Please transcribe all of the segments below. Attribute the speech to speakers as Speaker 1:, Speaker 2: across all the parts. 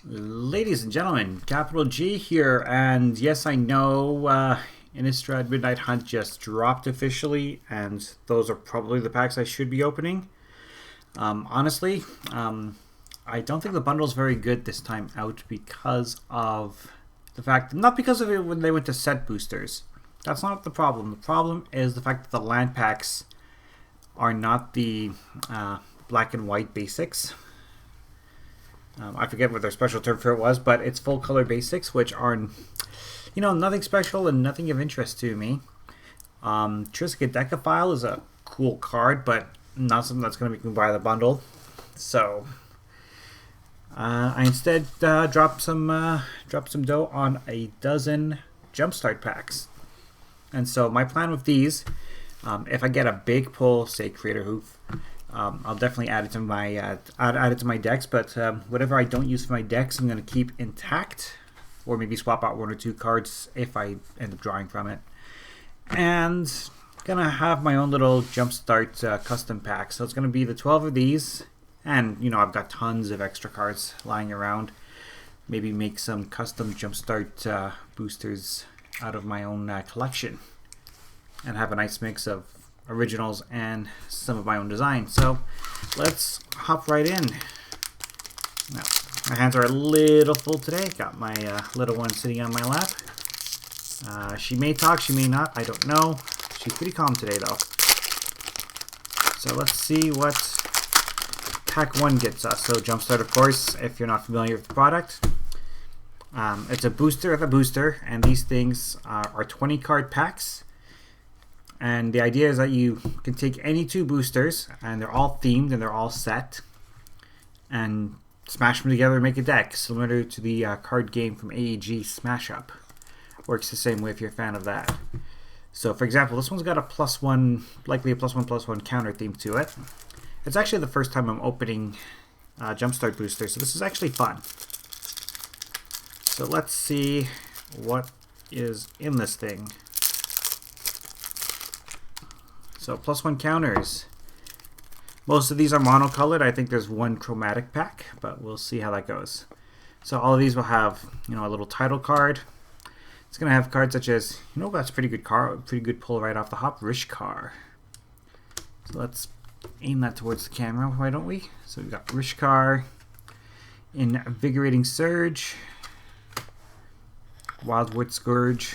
Speaker 1: Ladies and gentlemen, Capital G here, and yes, I know Innistrad Midnight Hunt just dropped officially, and those are probably the packs I should be opening. Honestly, I don't think the bundle's very good this time out because of the fact, not because of it when they went to set boosters. That's not the problem. The problem is the fact that the land packs are not the black and white basics. I forget what their special term for it was, but it's full color basics, which are, nothing special and nothing of interest to me. Triska Decaphile is a cool card, but not something that's going to be by the bundle. So I instead dropped some dough on a dozen Jumpstart packs. And so my plan with these, if I get a big pull, say Creator Hoof, I'll definitely add it to my decks. But whatever I don't use for my decks, I'm going to keep intact, or maybe swap out one or two cards if I end up drawing from it. And gonna have my own little Jumpstart custom pack. So it's gonna be the 12 of these, and I've got tons of extra cards lying around. Maybe make some custom Jumpstart boosters out of my own collection, and have a nice mix of originals and some of my own design. So let's hop right in. Now, my hands are a little full today. Got my little one sitting on my lap. She may talk, she may not, I don't know. She's pretty calm today though. So let's see what pack 1 gets us. So Jumpstart, of course, if you're not familiar with the product, it's a booster of a booster, and these things are 20 card packs. And the idea is that you can take any two boosters, and they're all themed and they're all set, and smash them together and make a deck, similar to the card game from AEG Smash Up. Works the same way if you're a fan of that. So for example, this one's got a +1, likely a +1/+1 counter theme to it. It's actually the first time I'm opening Jumpstart boosters, so this is actually fun. So let's see what is in this thing. So +1 counters. Most of these are monocolored. I think there's one chromatic pack, but we'll see how that goes. So all of these will have, a little title card. It's going to have cards such as, that's a pretty good pull right off the hop, Rishkar. So let's aim that towards the camera, why don't we? So we've got Rishkar, Invigorating Surge, Wildwood Scourge,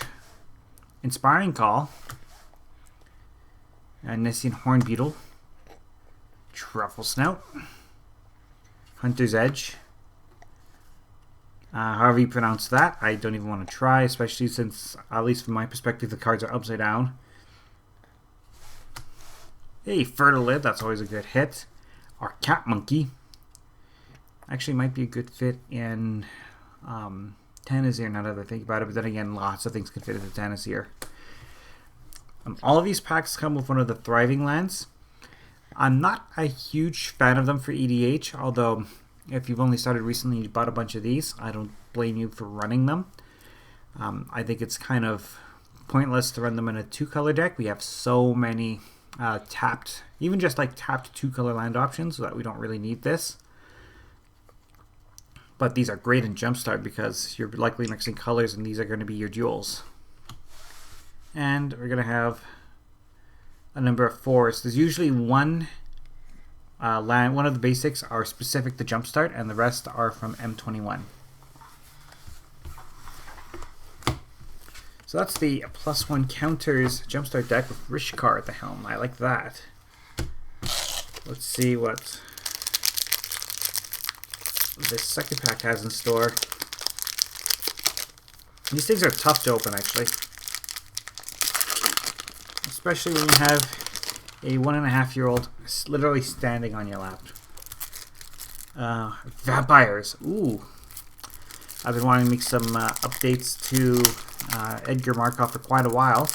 Speaker 1: Inspiring Call, Nessian Horn Beetle, Truffle Snout, Hunter's Edge. However you pronounce that, I don't even want to try, especially since, at least from my perspective, the cards are upside down. Hey, Fertilid, that's always a good hit. Our Cat Monkey. Actually might be a good fit in Tanazir, now that I think about it, but then again, lots of things can fit into Tanazir. All of these packs come with one of the Thriving Lands. I'm not a huge fan of them for EDH, although if you've only started recently and you bought a bunch of these, I don't blame you for running them. I think it's kind of pointless to run them in a 2-color deck. We have so many tapped, even just like tapped 2-color land options, so that we don't really need this. But these are great in Jumpstart because you're likely mixing colors, and these are going to be your duels. And we're going to have a number of 4s. There's usually one land. One of the basics are specific to Jumpstart, and the rest are from M21. So that's the +1 counters Jumpstart deck with Rishkar at the helm. I like that. Let's see what this second pack has in store. These things are tough to open, actually. Especially when you have a 1.5-year-old literally standing on your lap. Vampires. Ooh. I've been wanting to make some updates to Edgar Markov for quite a while.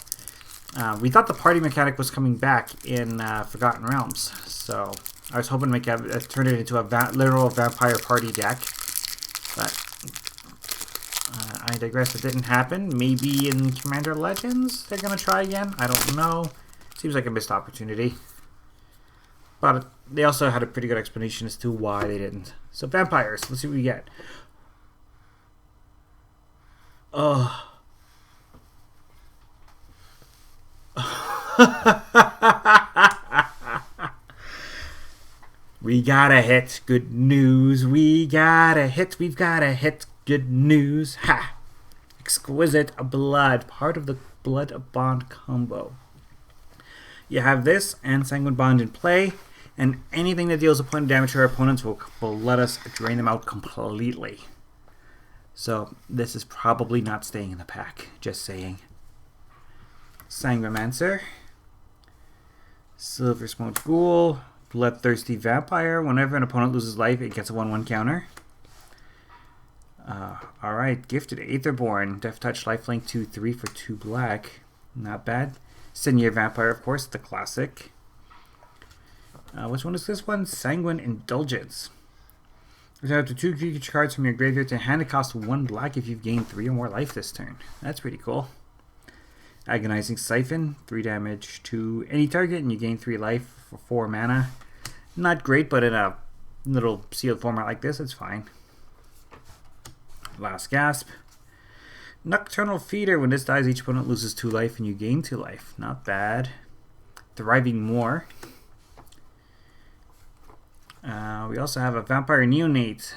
Speaker 1: We thought the party mechanic was coming back in Forgotten Realms, so I was hoping to turn it into a literal vampire party deck, but I digress, it didn't happen. Maybe in Commander Legends they're going to try again? I don't know. Seems like a missed opportunity. But they also had a pretty good explanation as to why they didn't. So vampires, let's see what we get. Oh. We got a hit. Good news. We got a hit. We've got a hit. Good news. Ha! Exquisite blood. Part of the blood bond combo. You have this and Sanguine Bond in play, and anything that deals a point of damage to our opponents will let us drain them out completely. So this is probably not staying in the pack. Just saying. Sanguimancer. Silver Smoked Ghoul. Bloodthirsty Vampire. Whenever an opponent loses life, it gets a 1/1 counter. Alright, Gifted Aetherborn. Death Touch, Lifelink 2/3 for 2 black. Not bad. Senior Vampire, of course, the classic. Which one is this one? Sanguine Indulgence. Return up to 2 creature cards from your graveyard to hand. It costs 1 black if you've gained 3 or more life this turn. That's pretty cool. Agonizing Siphon. 3 damage to any target, and you gain 3 life for 4 mana. Not great, but in a little sealed format like this, it's fine. Last Gasp. Nocturnal Feeder. When this dies, each opponent loses 2 life and you gain 2 life. Not bad. Thriving Moor. We also have a Vampire Neonate.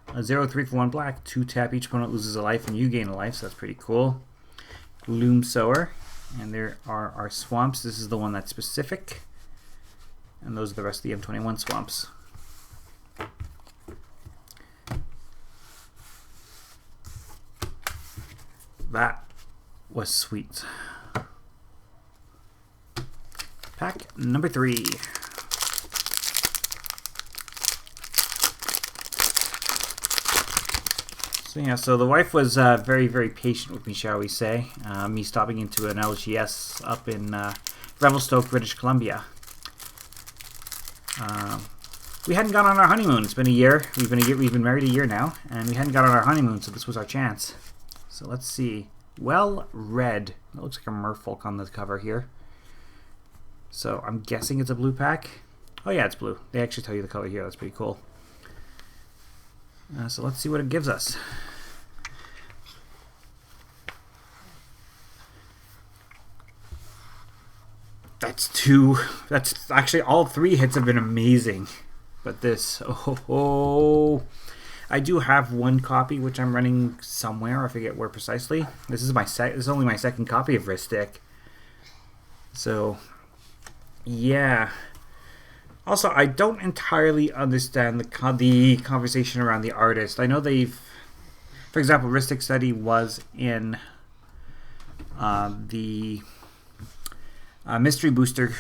Speaker 1: A 0/3 for 1 black. 2 tap. Each opponent loses a life and you gain a life, so that's pretty cool. Loom Sower. And there are our swamps. This is the one that's specific. And those are the rest of the M21 swamps. That was sweet. Pack number 3. So yeah, so the wife was very, very patient with me, shall we say. Me stopping into an LGS up in Revelstoke, British Columbia. We hadn't gone on our honeymoon. It's been a year. We've been married a year now, and we hadn't got on our honeymoon, so this was our chance. So let's see. Well read. It looks like a merfolk on the cover here. So I'm guessing it's a blue pack. Oh yeah, it's blue. They actually tell you the color here. That's pretty cool. So let's see what it gives us. That's 2. That's actually all 3 hits have been amazing. But this, oh. I do have 1 copy which I'm running somewhere. I forget where precisely. This is this is only my 2nd copy of Ristic. So yeah. Also, I don't entirely understand the conversation around the artist. I know they've, for example, Ristic said he was in the Mystery Boosters.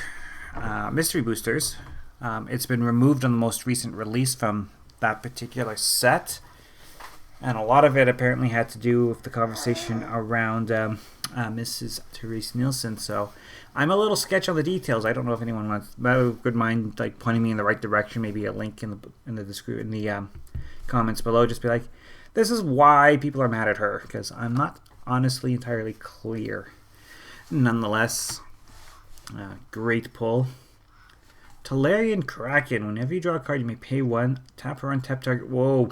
Speaker 1: It's been removed on the most recent release from that particular set, and a lot of it apparently had to do with the conversation around Mrs. Therese Nielsen. So I'm a little sketch on the details. I don't know if anyone would mind like pointing me in the right direction. Maybe a link in the comments below. Just be like, this is why people are mad at her, because I'm not honestly entirely clear. Nonetheless, great pull. Tolarian Kraken. Whenever you draw a card, you may pay 1. Tap or untap target. Whoa.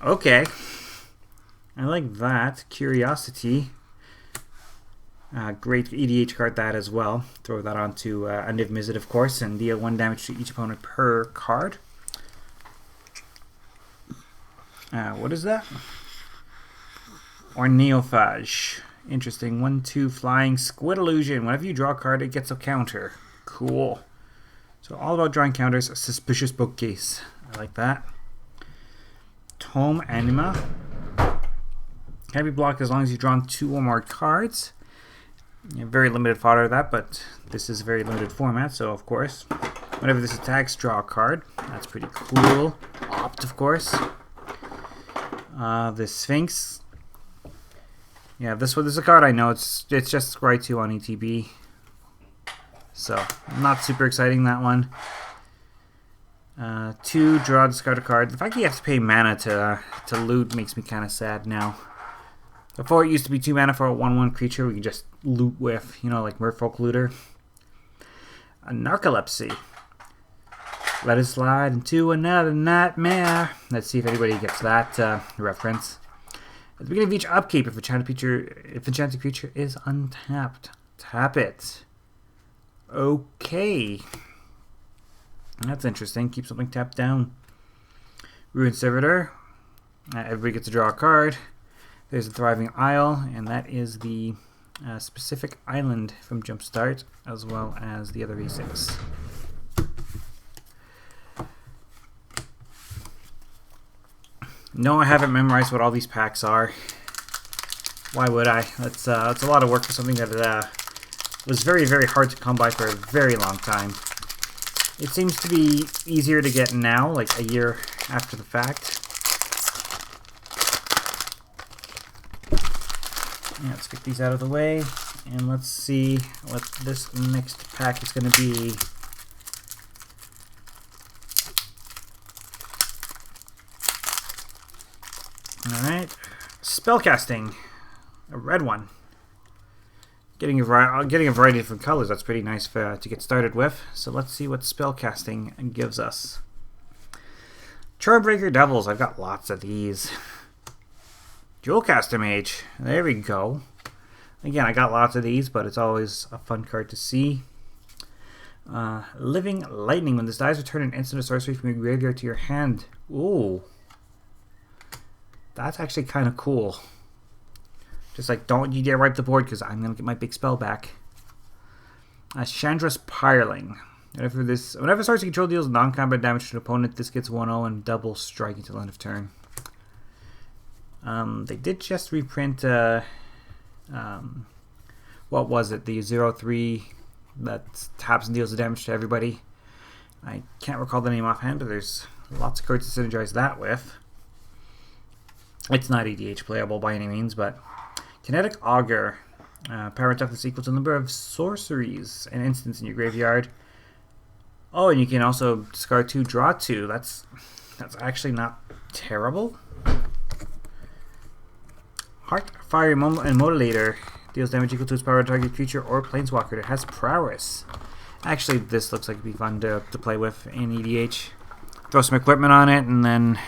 Speaker 1: Okay. I like that. Curiosity. Great EDH card, that as well. Throw that onto a Niv Mizzet, of course, and deal 1 damage to each opponent per card. What is that? Or Neophage. Interesting. 1/2 flying Squid Illusion. Whenever you draw a card, it gets a counter. Cool. So all about drawing counters. A Suspicious Bookcase. I like that. Tome Anima. Can be blocked as long as you've drawn 2 or more cards. Yeah, very limited fodder of that, but this is a very limited format, so of course. Whenever this attacks, draw a card. That's pretty cool. Opt, of course. The Sphinx. Yeah, this is a card I know. It's just Scry 2 on ETB. So, not super exciting, that one. 2, draw, discard a card. The fact that you have to pay mana to loot makes me kind of sad now. Before it used to be 2 mana for a 1/1 creature we can just loot with, you know, like Merfolk Looter. A Narcolepsy. Let us slide into another nightmare. Let's see if anybody gets that reference. At the beginning of each upkeep, if enchanted creature is untapped, tap it. Okay. That's interesting. Keep something tapped down. Ruined Servitor. Everybody gets to draw a card. There's a Thriving Isle, and that is the specific island from Jumpstart, as well as the other basics. No, I haven't memorized what all these packs are. Why would I? It's a lot of work for something that was very, very hard to come by for a very long time. It seems to be easier to get now, like a year after the fact. Yeah, let's get these out of the way, and let's see what this next pack is going to be. Alright, spellcasting, a red one. Getting a variety of different colors, that's pretty nice to get started with. So let's see what spellcasting gives us. Charmbreaker Devils, I've got lots of these. Jewelcaster Mage, there we go. Again, I got lots of these, but it's always a fun card to see. Living Lightning, when this dies, return an instant or sorcery from your graveyard to your hand. Ooh. That's actually kind of cool. Just like, don't you dare wipe the board because I'm going to get my big spell back. Chandra's Pyreling. Whenever sorcery control deals non-combat damage to an opponent, this gets 1/0 and double strike until end of turn. They did just reprint, what was it? The 0/3 that taps and deals the damage to everybody. I can't recall the name offhand, but there's lots of cards to synergize that with. It's not EDH playable by any means, but Kinetic Augur. Power and toughness equal to the number of sorceries and instants in your graveyard. Oh, and you can also discard 2, draw 2. That's actually not terrible. Heart Fire and Modulator. Deals damage equal to its power to target creature or planeswalker that has prowess. Actually, this looks like it'd be fun to play with in EDH. Throw some equipment on it, and then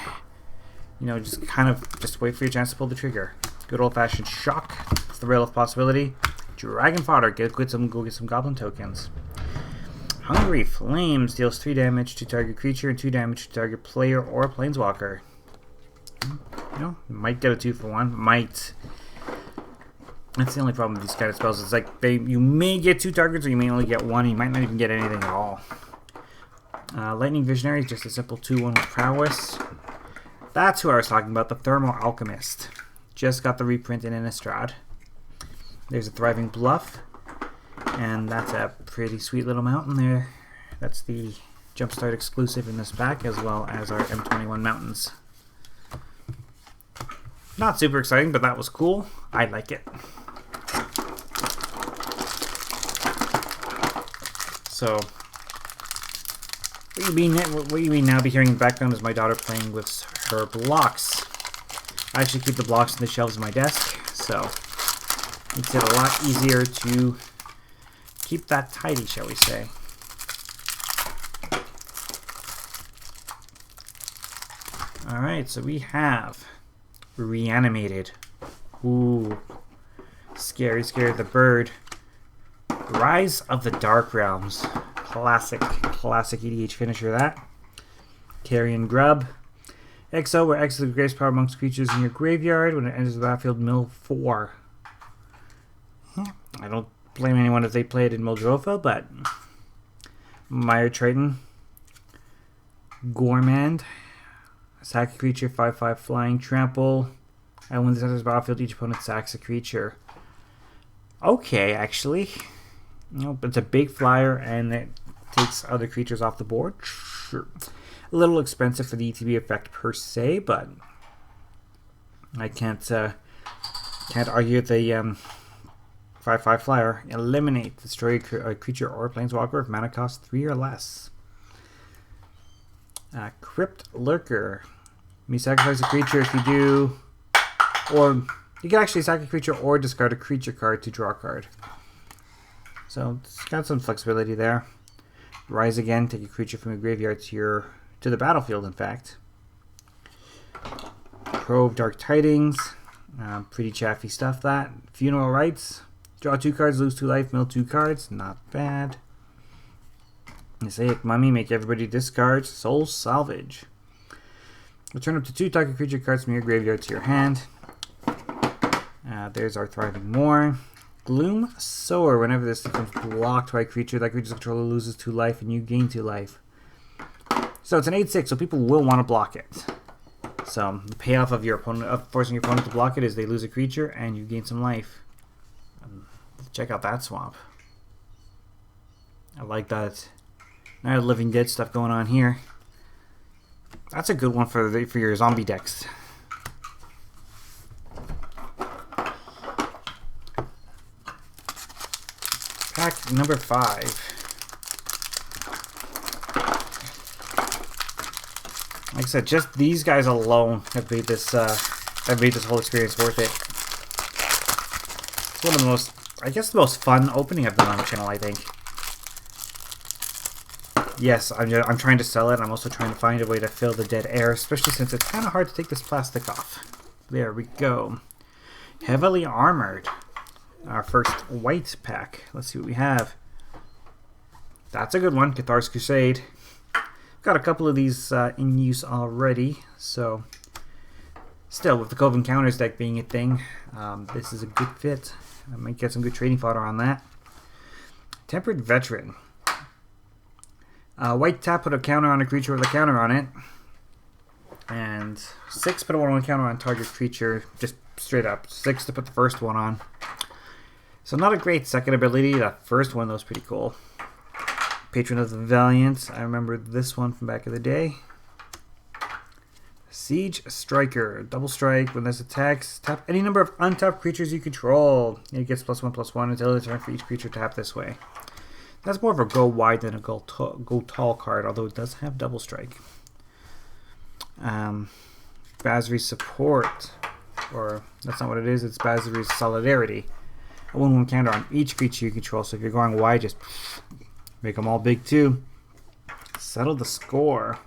Speaker 1: just wait for your chance to pull the trigger. Good old-fashioned shock. It's the real possibility. Dragon Fodder. Go get some goblin tokens. Hungry Flames deals 3 damage to target creature and 2 damage to target player or planeswalker. Might get a 2-for-1. Might. That's the only problem with these kind of spells. It's like you may get 2 targets, or you may only get 1. You might not even get anything at all. Lightning Visionary is just a simple 2/1 with prowess. That's who I was talking about, the Thermal Alchemist. Just got the reprint in Innistrad. There's a Thriving Bluff, and that's a pretty sweet little mountain there. That's the Jumpstart exclusive in this pack, as well as our M21 mountains. Not super exciting, but that was cool. I like it. So, what you may now be hearing in the background is my daughter playing with her blocks. I actually keep the blocks on the shelves of my desk, so it makes it a lot easier to keep that tidy, shall we say. Alright, so we have Reanimated. Ooh. Scary, the bird. Rise of the Dark Realms. Classic EDH finisher, that. Carrion Grub. XO, where X is the greatest power amongst creatures in your graveyard. When it enters the battlefield, mill 4. I don't blame anyone if they play it in Muldrotha, but Mire Triton. Gormand. Sack a creature, 5/5 flying, trample. And when this enters the battlefield, each opponent sacks a creature. Okay, actually. But it's a big flyer, and it takes other creatures off the board. Sure. A little expensive for the ETB effect per se, but I can't argue with the 5/5 flyer. Eliminate, destroy a creature or a planeswalker if mana costs 3 or less. Crypt Lurker. You may sacrifice a creature if you do, or you can actually sack a creature or discard a creature card to draw a card. So it's got some flexibility there. Rise again, take a creature from your graveyard to the battlefield, in fact. Probe Dark Tidings. Pretty chaffy stuff, that. Funeral Rites. Draw 2 cards, lose 2 life, mill 2 cards. Not bad. Mosaic Mummy, make everybody discard. Soul Salvage. Return up to 2 target creature cards from your graveyard to your hand. There's our Thriving Moor. Gloom Sower. Whenever this becomes blocked by a creature, that creature's controller loses 2 life and you gain 2 life. So it's an 8/6, so people will want to block it. So the payoff of forcing your opponent to block it is they lose a creature and you gain some life. Check out that swamp. I like that. Night of the Living Dead stuff going on here. That's a good one for your zombie decks. Pack number 5. Like I said, just these guys alone have made this whole experience worth it. It's one of the most, I guess, the most fun opening I've done on the channel, I think. Yes, I'm trying to sell it. I'm also trying to find a way to fill the dead air, especially since it's kind of hard to take this plastic off. There we go. Heavily Armored. Our first white pack. Let's see what we have. That's a good one. Cathar's Crusade. Got a couple of these in use already, so still, with the Cove Encounters deck being a thing, this is a good fit. I might get some good trading fodder on that. Tempered Veteran. White tap, put a counter on a creature with a counter on it. And 6, put a 1/1 counter on target creature, just straight up. 6 to put the first one on. So not a great second ability. That first one, though, was pretty cool. Patron of the Valiant. I remember this one from back in the day. Siege Striker. Double strike. When this attacks, tap any number of untapped creatures you control. It gets +1/+1 until the turn for each creature tapped this way. That's more of a go wide than a go tall card, although it does have double strike. Basri's Support. Or, that's not what it is. It's Basri's Solidarity. A 1/1 counter on each creature you control. So if you're going wide, just make them all big too. Settle the Score.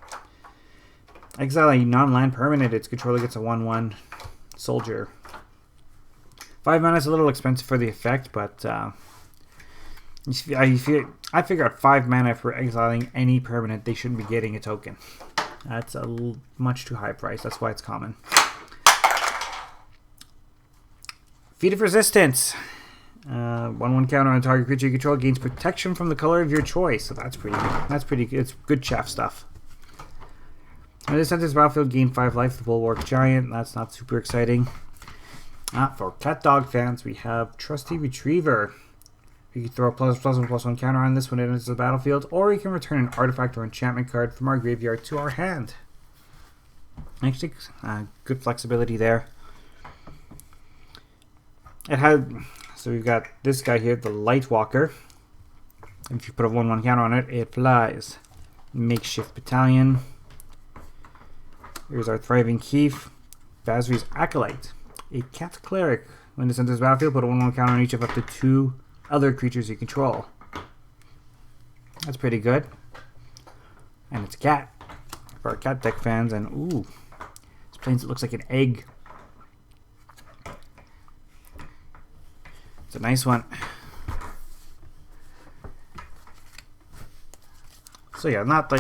Speaker 1: Exile a non-land permanent. Its controller gets a 1/1 soldier. 5 mana is a little expensive for the effect, but I figure out 5 mana for exiling any permanent, they shouldn't be getting a token. That's a much too high price. That's why it's common. Feat of Resistance. 1/1 counter on a target creature you control gains protection from the color of your choice. So that's pretty good. That's pretty good. It's good chaff stuff. When this enters the battlefield, gain 5 life. The Bulwark Giant. That's not super exciting. For cat dog fans, we have Trusty Retriever. You can throw a +1/+1 counter on this when it enters the battlefield, or you can return an artifact or enchantment card from our graveyard to our hand. Actually, good flexibility there. So we've got this guy here, the Lightwalker. If you put a 1/1 counter on it, it flies. Makeshift Battalion. Here's our Thriving Keef. Basri's Acolyte. A cat cleric. When this enters the battlefield, put a 1/1 counter on each of up to 2 other creatures you control. That's pretty good. And it's a cat. For our cat deck fans, and ooh, this planes, it looks like an egg. It's a nice one. So yeah, not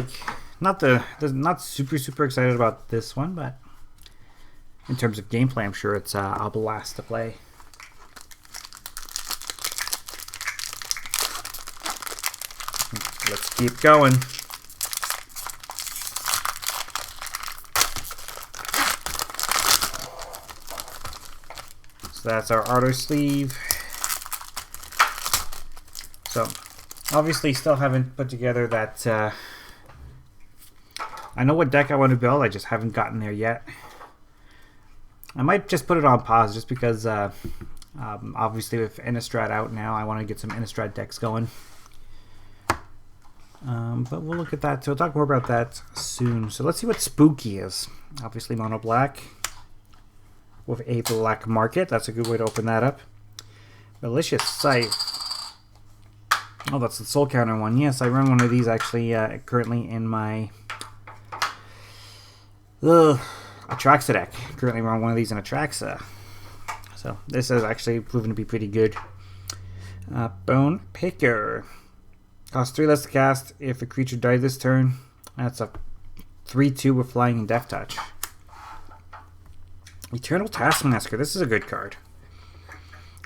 Speaker 1: super excited about this one, but in terms of gameplay, I'm sure it's a blast to play. Let's keep going. So that's our auto sleeve. So obviously still haven't put together that I know what deck I want to build, I just haven't gotten there yet. I might just put it on pause just because obviously with Innistrad out now, I want to get some Innistrad decks going. But we'll look at that. So we'll talk more about that soon. So let's see what Spooky is. Obviously mono black with a black market. That's a good way to open that up. Malicious Scythe. Oh, that's the soul counter one. Yes, I run one of these actually currently in my Atraxa deck. Currently run one of these in Atraxa. So this has actually proven to be pretty good. Bone Picker. Costs 3 less to cast if a creature died this turn. That's a 3/2 with flying and death touch. Eternal Taskmaster. This is a good card.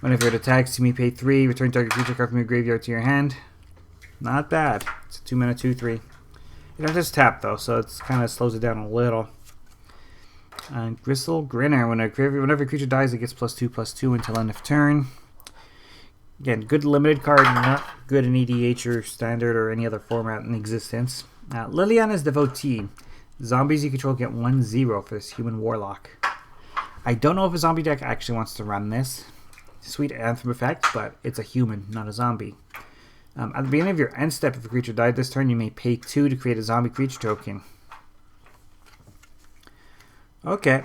Speaker 1: Whenever it attacks, you may pay 3. Return target creature card from your graveyard to your hand. Not bad. It's a 2-mana 2/3. You don't just tap though, so it kind of slows it down a little. Gristle Grinner. Whenever a creature dies, it gets +2/+2 until end of turn. Again, good limited card, not good in EDH or standard or any other format in existence. Liliana's Devotee. Zombies you control get 1/0 for this human warlock. I don't know if a zombie deck actually wants to run this. Sweet Anthem effect, but it's a human, not a zombie. At the beginning of your end step, if a creature died this turn, you may pay 2 to create a zombie creature token. Okay.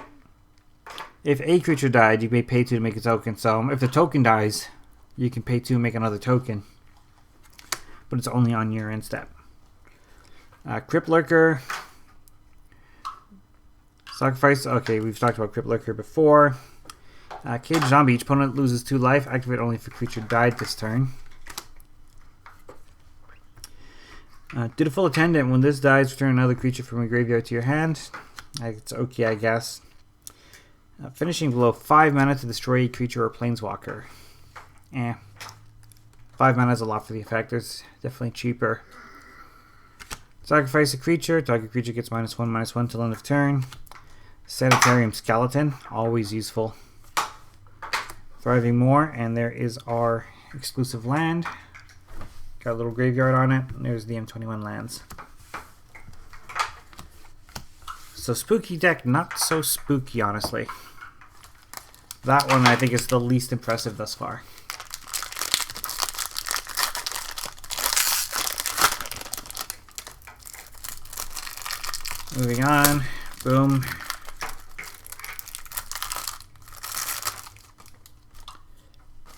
Speaker 1: If a creature died, you may pay 2 to make a token. So if the token dies, you can pay 2 and make another token. But it's only on your end step. Crypt Lurker. Sacrifice. Okay, we've talked about Crypt Lurker before. Cage Zombie. Each opponent loses 2 life. Activate only if a creature died this turn. Dutiful Attendant. When this dies, return another creature from a graveyard to your hand. It's okay, I guess. Finishing below 5 mana to destroy a creature or planeswalker. 5 mana is a lot for the effect. It's definitely cheaper. Sacrifice a creature. Target creature gets -1/-1 till end of turn. Sanitarium Skeleton. Always useful. Thriving Moor. And there is our exclusive land. Got a little graveyard on it. And there's the M21 lands. So spooky deck, not so spooky, honestly. That one I think is the least impressive thus far. Moving on. Boom.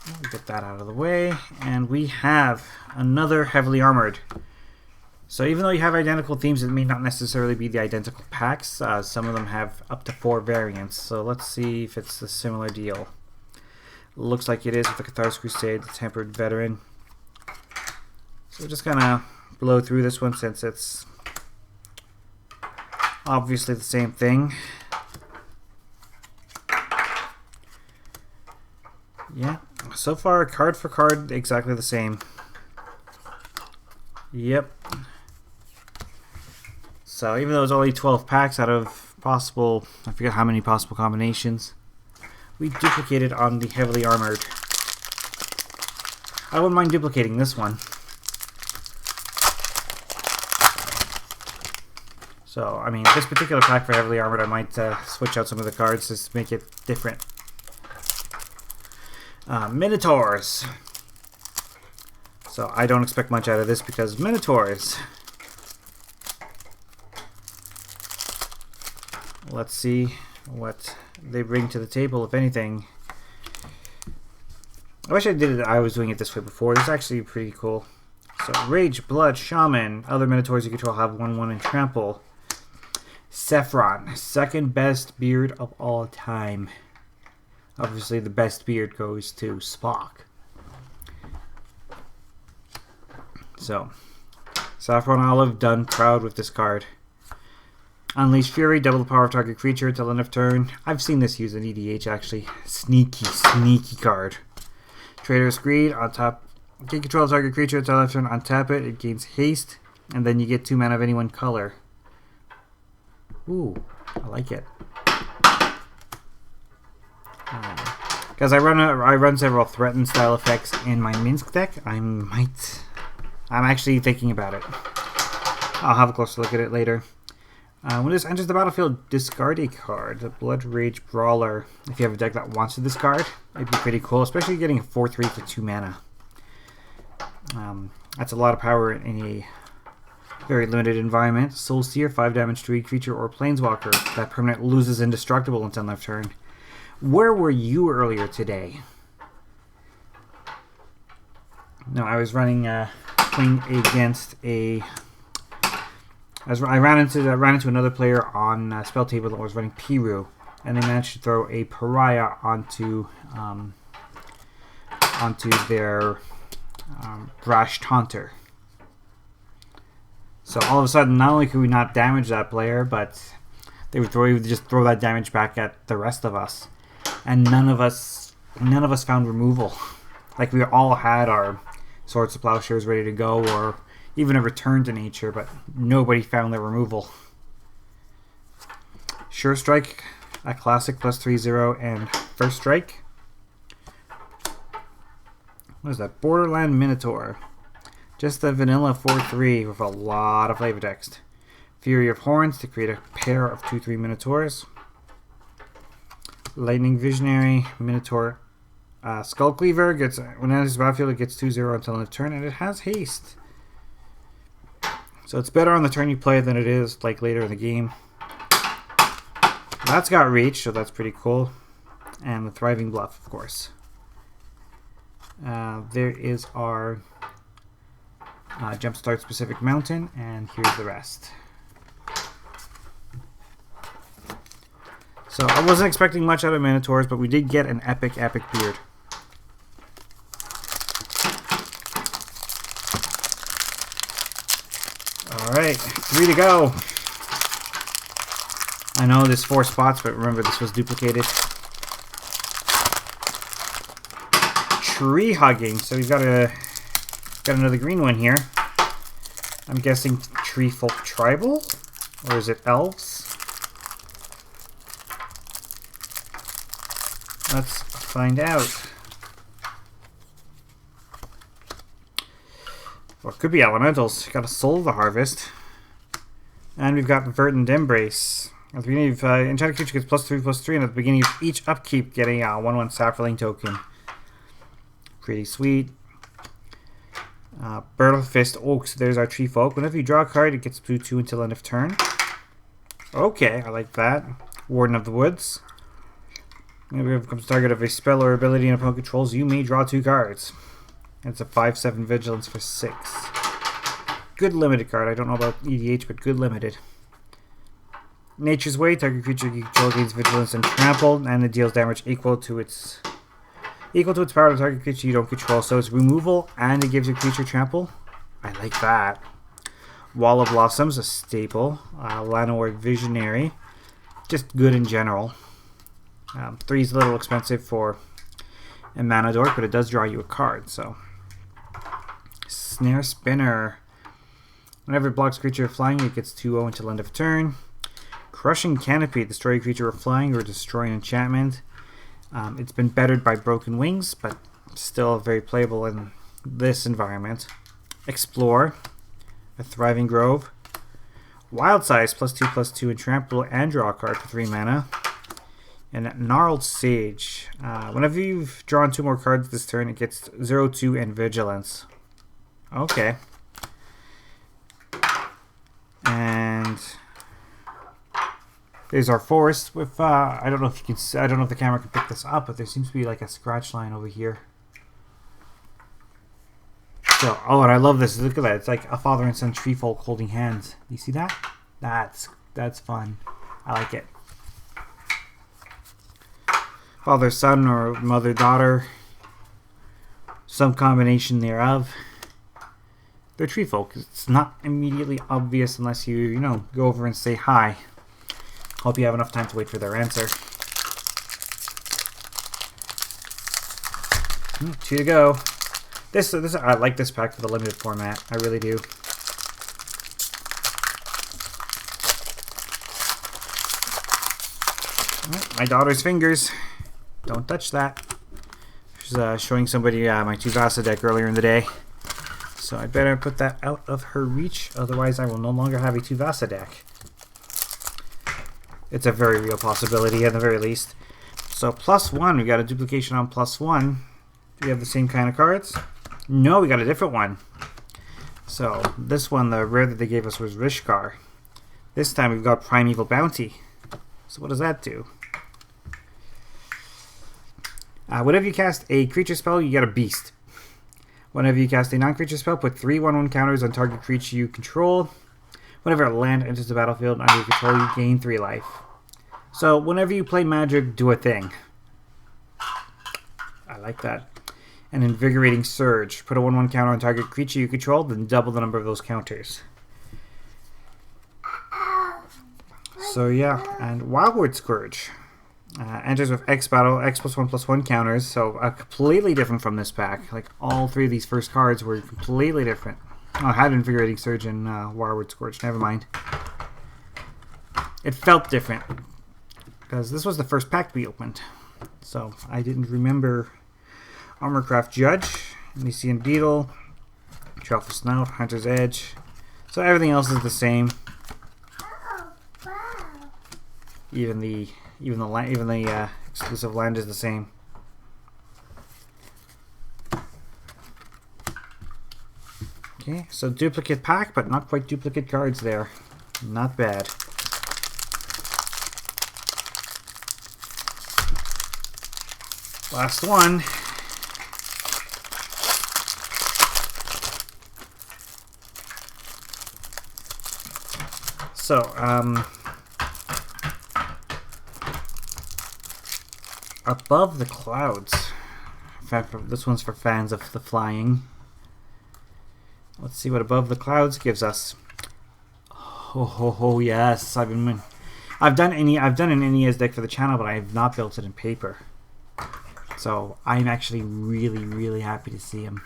Speaker 1: We'll get that out of the way. And we have another heavily armored. So even though you have identical themes, it may not necessarily be the identical packs. Some of them have up to 4 variants. So let's see if it's a similar deal. Looks like it is with the Catharsis Crusade, the Tempered Veteran. So we're just going to blow through this one since it's obviously the same thing. Yeah, so far card for card exactly the same. Yep. So even though there's only 12 packs out of possible, I forget how many possible combinations, we duplicated on the heavily armored. I wouldn't mind duplicating this one. So, I mean, this particular pack for heavily armored, I might switch out some of the cards just to make it different. Minotaurs. So I don't expect much out of this because Minotaurs. Let's see what they bring to the table, if anything. I wish I was doing it this way before. This is actually pretty cool. So Rage, Blood, Shaman. Other Minotaurs you control have 1/1 and Trample. Saffron, second best beard of all time. Obviously the best beard goes to Spock. So, Saffron Olive, done proud with this card. Unleash Fury, double the power of target creature until end of turn. I've seen this used in EDH actually. Sneaky, sneaky card. Traitorous Greed, on top. Gain control of target creature until end of turn. Untap it, it gains haste, and then you get 2 mana of any one color. Ooh, I like it. Because I run several threatened style effects in my Minsk deck. I'm actually thinking about it. I'll have a closer look at it later. When this enters the battlefield, discard a card. The Blood Rage Brawler. If you have a deck that wants to discard, it'd be pretty cool, especially getting a 4/3 for 2 mana. That's a lot of power in a very limited environment. Soul Seer, 5 damage to a creature or planeswalker. That permanent loses indestructible until end of turn. Where were you earlier today? No, I was running playing against a. I ran into another player on spell table that was running Piru, and they managed to throw a pariah onto their brash taunter. So all of a sudden, not only could we not damage that player, but they would just throw that damage back at the rest of us, and none of us found removal. Like, we all had our Swords of Plowshares ready to go, or even a return to nature, but nobody found their removal. Sure Strike, a classic plus 3/0, and First Strike. What is that? Borderland Minotaur. Just a vanilla 4/3 with a lot of flavor text. Fury of Horns to create a pair of 2/3 Minotaurs. Lightning Visionary Minotaur. Skull Cleaver gets, when it enters the battlefield, it gets 2/0 until end of turn, and it has haste. So it's better on the turn you play than it is like later in the game. That's got reach, so that's pretty cool. And the Thriving Bluff, of course. There is our Jumpstart Specific Mountain, and here's the rest. So I wasn't expecting much out of Minotaurs, but we did get an epic beard. Alright, 3 to go. I know there's 4 spots, but remember this was duplicated. Tree Hugging. So we've got another green one here. I'm guessing Tree Folk Tribal? Or is it Elves? Let's find out. Or it could be Elementals. Got a Soul of the Harvest. And we've got Verdant Embrace. At the beginning of enchanted creature gets +3/+3, and at the beginning of each upkeep getting a 1/1 Sapperling token. Pretty sweet. Battle Fist Oaks. There's our Tree Folk. Whenever you draw a card, it gets 2/2 until end of turn. Okay, I like that. Warden of the Woods. Whenever it becomes target of a spell or ability an opponent controls, you may draw 2 cards. And it's a 5/7 Vigilance for 6. Good limited card. I don't know about EDH, but good limited. Nature's Way. Target creature you control gains Vigilance and Trample, and it deals damage equal to its power to target creature you don't control. So it's removal, and it gives your creature Trample. I like that. Wall of Blossoms, a staple. Llanowar Visionary. Just good in general. 3 is a little expensive for a mana dork, but it does draw you a card, so. Snare Spinner. Whenever it blocks a creature flying, it gets 2/0 until end of turn. Crushing Canopy. Destroy a creature flying or destroy an enchantment. It's been bettered by Broken Wings, but still very playable in this environment. Explore. A Thriving Grove. Wild Size, +2/+2 and Trample, and draw a card for 3 mana. And Gnarled Sage. Whenever you've drawn 2 more cards this turn, it gets 0/2 and Vigilance. Okay. And there's our forest with I don't know if you can see, I don't know if the camera can pick this up, but there seems to be like a scratch line over here. So, oh, and I love this. Look at that. It's like a father and son tree folk holding hands. You see that? That's fun. I like it. Father, son, or mother, daughter. Some combination thereof. They're tree folk. It's not immediately obvious unless you know, go over and say hi. Hope you have enough time to wait for their answer. 2 to go. This I like this pack for the limited format. I really do. My daughter's fingers. Don't touch that. She's showing somebody my Tuvasa deck earlier in the day. So I better put that out of her reach. Otherwise, I will no longer have a Tuvasa deck. It's a very real possibility at the very least. So +1, we got a duplication on +1. Do we have the same kind of cards? No, we got a different one. So this one, the rare that they gave us was Rishkar. This time we've got Primeval Bounty. So what does that do? Whenever you cast a creature spell, you get a beast. Whenever you cast a non-creature spell, put 3 1/1 counters on target creature you control. Whenever a land enters the battlefield under your control, you gain 3 life. So whenever you play Magic, do a thing. I like that. An Invigorating Surge. Put a 1/1 counter on target creature you control, then double the number of those counters. So yeah, and Wildwood Scourge. Enters with X battle, X +1/+1 counters, so completely different from this pack. Like, all 3 of these first cards were completely different. Oh, I had Invigorating Surge and Wildwood Scourge, never mind. It felt different, because this was the first pack we opened. So, I didn't remember Armorcraft Judge, Elysian Beetle, Truffle Snout, Hunter's Edge. So everything else is the same. Even the exclusive land is the same. Okay, so duplicate pack, but not quite duplicate cards there. Not bad. Last one. So, Above the Clouds. In fact, this one's for fans of the flying. Let's see what Above the Clouds gives us. Oh yes, I've done an NES deck for the channel, but I have not built it in paper. So I'm actually really happy to see him.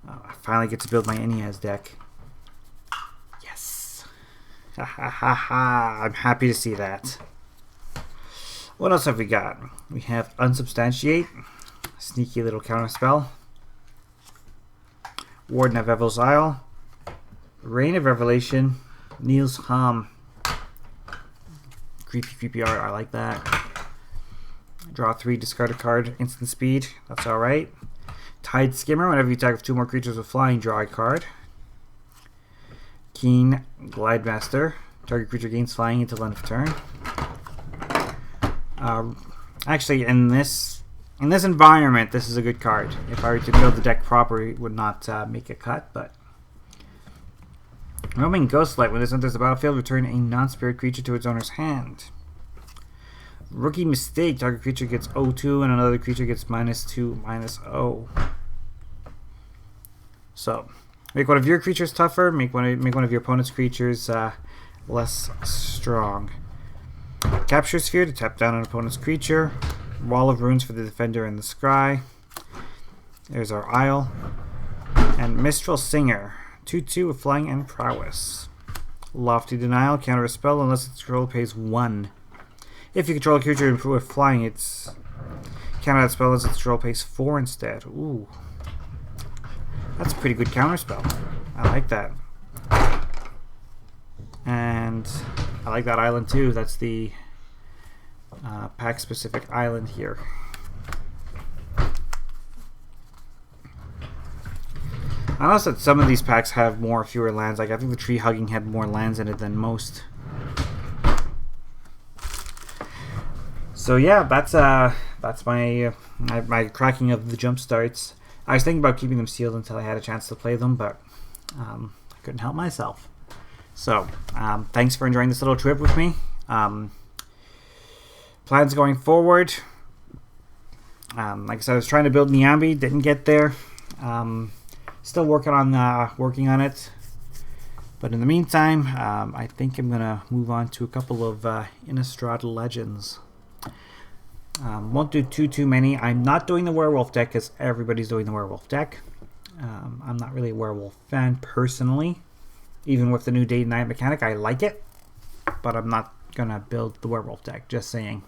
Speaker 1: I finally get to build my NES deck. Yes. Ha ha ha ha! I'm happy to see that. What else have we got? We have Unsubstantiate, sneaky little counterspell. Warden of Evil's Isle, Reign of Revelation, Niels Hom. Creepy art, I like that. Draw 3, discard a card, instant speed, that's alright. Tide Skimmer, whenever you attack with 2 more creatures with flying, draw a card. Keen Glidemaster, target creature gains flying until end of turn. Actually, in this environment, this is a good card. If I were to build the deck properly, it would not make a cut, but... Roaming Ghostlight. When this enters the battlefield, return a non-spirit creature to its owner's hand. Rookie Mistake. Target creature gets 0/2 and another creature gets -2/-0. So, make one of your creatures tougher, make one of your opponent's creatures less strong. Capture Sphere to tap down an opponent's creature. Wall of Runes for the defender in the scry. There's our Isle. And Mistral Singer. 2/2 with flying and prowess. Lofty Denial. Counter a spell unless its controller pays 1. If you control a creature with flying, it's counter that spell unless its controller pays 4 instead. Ooh. That's a pretty good counter spell. I like that. And I like that island too. That's the pack-specific island here. I noticed that some of these packs have fewer lands. Like I think the Tree Hugging had more lands in it than most. So yeah, that's my cracking of the jump starts. I was thinking about keeping them sealed until I had a chance to play them, but I couldn't help myself. So, thanks for enjoying this little trip with me. Plans going forward. Like I said, I was trying to build Niambi, didn't get there. Still working on it. But in the meantime, I think I'm gonna move on to a couple of Innistrad Legends. Won't do too many. I'm not doing the werewolf deck because everybody's doing the werewolf deck. I'm not really a werewolf fan personally. Even with the new day and night mechanic, I like it, but I'm not gonna build the werewolf deck, just saying.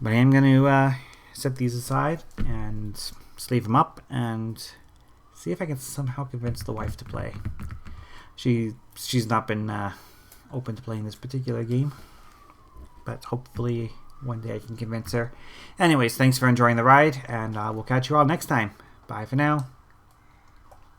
Speaker 1: But I am gonna set these aside and sleeve them up and see if I can somehow convince the wife to play. She's not been open to playing this particular game, but hopefully one day I can convince her. Anyways, thanks for enjoying the ride, and we'll catch you all next time. Bye for now.